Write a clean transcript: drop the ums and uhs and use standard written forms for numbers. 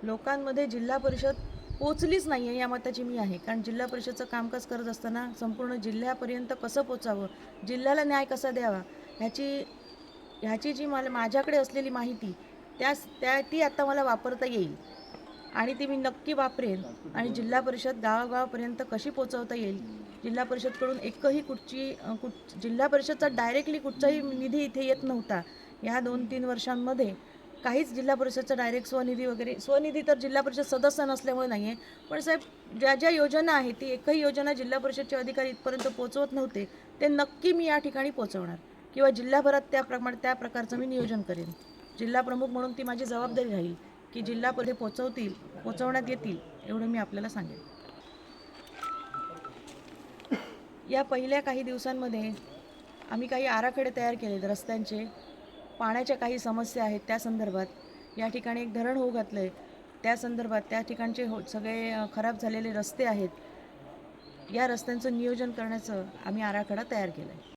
लोकांमध्ये जिल्हा परिषद पोचलीच नाही आहे या मताची मी आहे. कारण जिल्हा परिषदचं कामकाज करत असताना संपूर्ण जिल्ह्यापर्यंत कसं पोचावं, जिल्ह्याला न्याय कसा द्यावा ह्याची ह्याची जी माझ्याकडे असलेली माहिती ती आता मला वापरता येईल आणि ती मी नक्की वापरेन. आणि जिल्हा परिषद गावागावापर्यंत कशी पोचवता येईल, जिल्हा परिषदकडून एकही जिल्हा परिषदचा डायरेक्टली कुठचाही निधी इथे येत नव्हता ह्या 2-3 वर्षांमध्ये. काहीच जिल्हा परिषदचा डायरेक्ट स्वनिधी तर जिल्हा परिषद सदस्य नसल्यामुळे नाही आहे. पण साहेब, ज्या ज्या योजना आहेत ती एकही योजना जिल्हा परिषदचे अधिकारी इथपर्यंत पोचवत नव्हते, ते नक्की मी या ठिकाणी पोचवणार किंवा जिल्हाभरात त्या प्रकारचं मी नियोजन करेन. जिल्हा प्रमुख म्हणून ती माझी जबाबदारी राहील की जिल्हा परिषद पोचवण्यात येतील एवढं मी आपल्याला सांगेन. या पहिल्या काही दिवसांमध्ये आम्ही काही आराखडे तयार केलेत रस्त्यांचे, पाण्याच्या काही समस्या आहेत त्या संदर्भात. या ठिकाणी एक धरण होऊ घातलं आहे त्या संदर्भात, त्या ठिकाणचे सगळे खराब झालेले रस्ते आहेत, या रस्त्यांचं नियोजन करण्याचं आम्ही आराखडा तयार केला आहे.